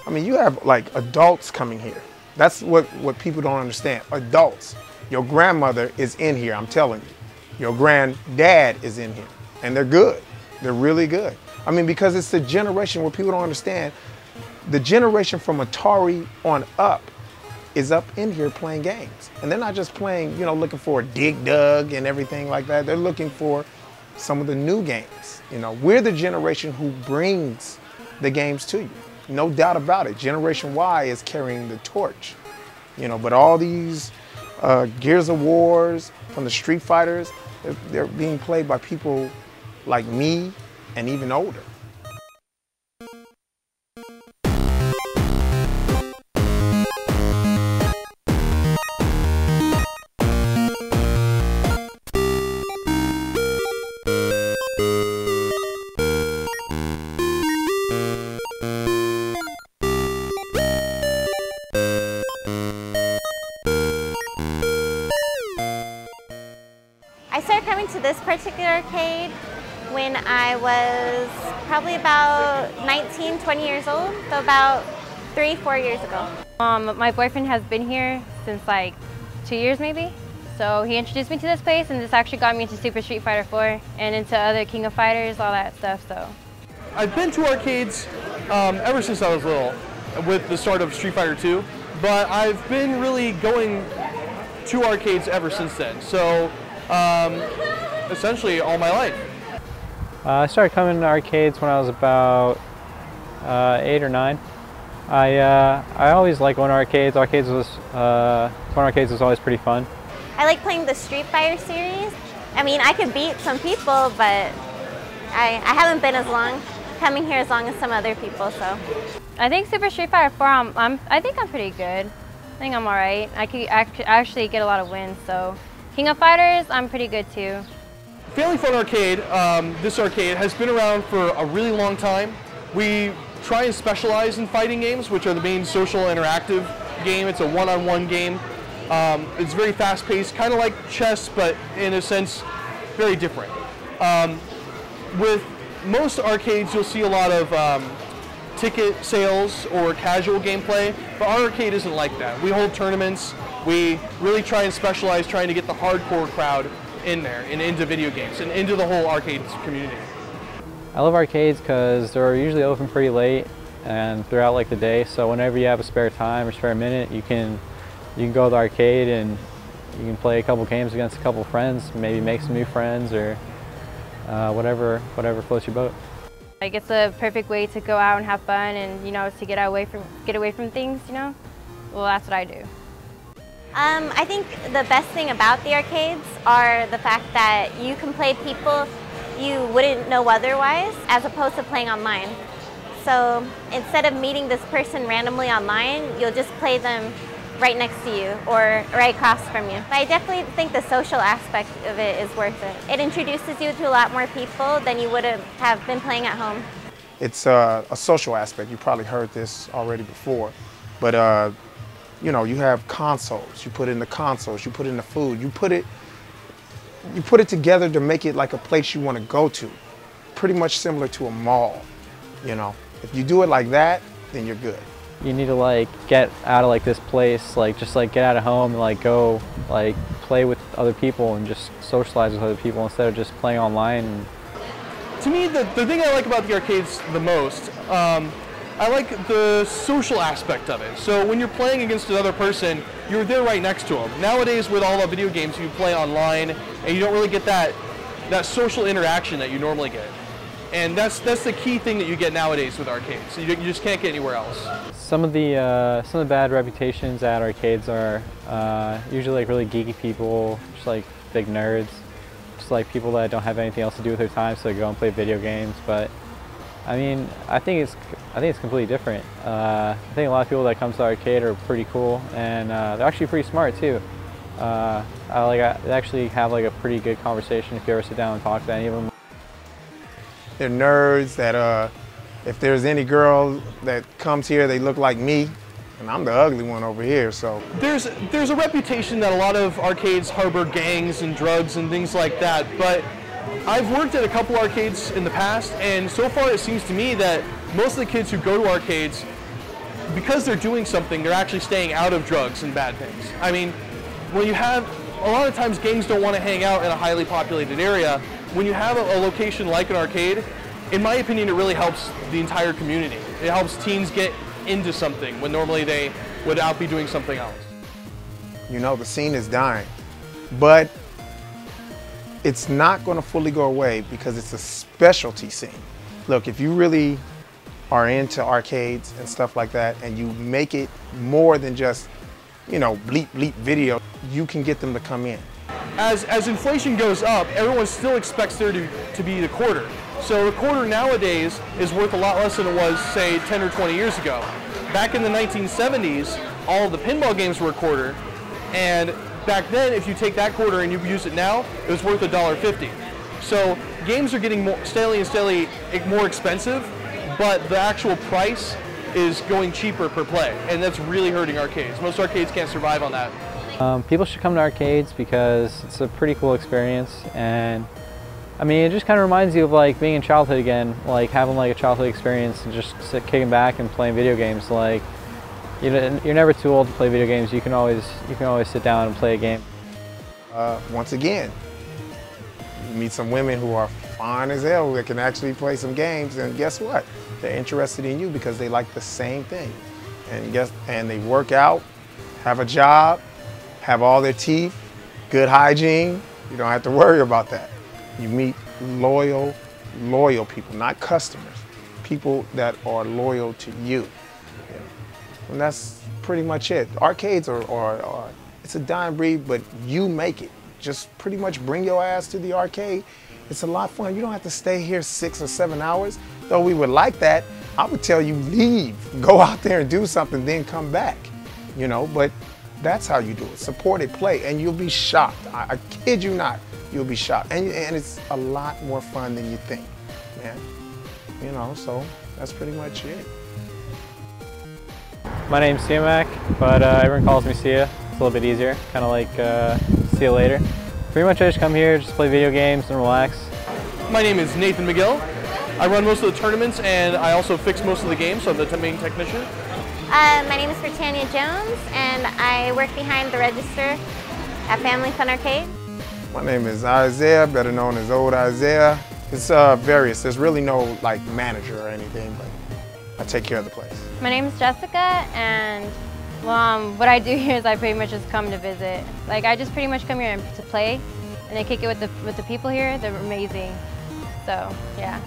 I mean, you have like adults coming here. That's what people don't understand. Adults. Your grandmother is in here, I'm telling you. Your granddad is in here. And they're good. They're really good. I mean, because it's the generation where people don't understand. The generation from Atari on up is up in here playing games. And they're not just playing, you know, looking for Dig Dug and everything like that. They're looking for some of the new games. You know, we're the generation who brings the games to you. No doubt about it. Generation Y is carrying the torch. You know, but all these Gears of Wars from the Street Fighters, they're being played by people like me and even older. I started coming to this particular arcade when I was probably about 19, 20 years old, so about 3-4 years ago. My boyfriend has been here since like 2 years maybe. So he introduced me to this place, and this actually got me into Super Street Fighter 4 and into other King of Fighters, all that stuff. So I've been to arcades ever since I was little, with the start of Street Fighter 2, but I've been really going to arcades ever since then. So essentially all my life. I started coming to arcades when I was about 8 or 9. I always liked going to arcades. Going to arcades was always pretty fun. I like playing the Street Fighter series. I mean, I could beat some people, but I haven't been coming here as long as some other people, so. I think Super Street Fighter 4, I think I'm pretty good. I think I'm all right. I could actually get a lot of wins, so. King of Fighters, I'm pretty good too. Family Fun Arcade, this arcade has been around for a really long time. We try and specialize in fighting games, which are the main social interactive game. It's a one-on-one game. It's very fast-paced, kind of like chess, but in a sense, very different. With most arcades, you'll see a lot of ticket sales or casual gameplay, but our arcade isn't like that. We hold tournaments. We really try and specialize trying to get the hardcore crowd in there and into video games and into the whole arcade community. I love arcades because they're usually open pretty late and throughout like the day, so whenever you have a spare time or spare minute, you can go to the arcade and you can play a couple games against a couple friends, maybe make some new friends or whatever floats your boat. Like, it's a perfect way to go out and have fun and, you know, to get away from things, you know. Well, that's what I do. I think the best thing about the arcades are the fact that you can play people you wouldn't know otherwise, as opposed to playing online. So instead of meeting this person randomly online, you'll just play them right next to you or right across from you. But I definitely think the social aspect of it is worth it. It introduces you to a lot more people than you would have been playing at home. It's a social aspect. You probably heard this already before, but you know, you have consoles. You put in the consoles. You put in the food. You put it together to make it like a place you want to go to. Pretty much similar to a mall. You know, if you do it like that, then you're good. You need to like get out of like this place, like just like get out of home and like go like play with other people and just socialize with other people instead of just playing online. To me, the thing I like about the arcades the most, I like the social aspect of it. So when you're playing against another person, you're there right next to them. Nowadays, with all the video games, you play online, and you don't really get that social interaction that you normally get. And that's the key thing that you get nowadays with arcades. You just can't get anywhere else. Some of the bad reputations at arcades are usually like really geeky people, just like big nerds, just like people that don't have anything else to do with their time, so they go and play video games. But I mean, I think it's completely different. I think a lot of people that come to the arcade are pretty cool, and they're actually pretty smart too. I actually have like a pretty good conversation if you ever sit down and talk to any of them. They're nerds that if there's any girl that comes here, they look like me, and I'm the ugly one over here, so. There's a reputation that a lot of arcades harbor gangs and drugs and things like that, but I've worked at a couple arcades in the past, and so far it seems to me that most of the kids who go to arcades because they're doing something, they're actually staying out of drugs and bad things. I mean, when you have, a lot of times gangs don't want to hang out in a highly populated area. When you have a location like an arcade, in my opinion, it really helps the entire community. It helps teens get into something when normally they would out be doing something else. You know, the scene is dying, but it's not going to fully go away because it's a specialty scene. Look, if you really are into arcades and stuff like that, and you make it more than just, you know, bleep bleep video, you can get them to come in. As inflation goes up, everyone still expects there to be the quarter. So the quarter nowadays is worth a lot less than it was, say, 10 or 20 years ago. Back in the 1970s, all of the pinball games were a quarter, and back then, if you take that quarter and you use it now, it was worth $1.50. So games are getting steadily more expensive, but the actual price is going cheaper per play, and that's really hurting arcades. Most arcades can't survive on that. People should come to arcades because it's a pretty cool experience, and I mean, it just kind of reminds you of like being in childhood again, like having like a childhood experience and just kicking back and playing video games. Like, you're never too old to play video games. You can always sit down and play a game. Once again, you meet some women who are fine as hell that can actually play some games, and guess what? They're interested in you because they like the same thing, and they work out, have a job, have all their teeth, good hygiene. You don't have to worry about that. You meet loyal people, not customers, people that are loyal to you. And that's pretty much it. Arcades are it's a dying breed, but you make it. Just pretty much bring your ass to the arcade. It's a lot of fun. You don't have to stay here 6 or 7 hours. Though we would like that, I would tell you leave, go out there and do something, then come back. You know, but that's how you do it. Supported play, and you'll be shocked. I kid you not, you'll be shocked. And it's a lot more fun than you think, man. You know, so that's pretty much it. My name's Siamak, but everyone calls me Sia. It's a little bit easier, kind of like see you later. Pretty much I just come here, just play video games and relax. My name is Nathan McGill. I run most of the tournaments, and I also fix most of the games, so I'm the main technician. My name is Britannia Jones, and I work behind the register at Family Fun Arcade. My name is Isaiah, better known as Old Isaiah. It's various. There's really no like manager or anything, but I take care of the place. My name is Jessica, and what I do here is I pretty much just come to visit. Like, I just pretty much come here to play, and I kick it with the people here. They're amazing. So yeah.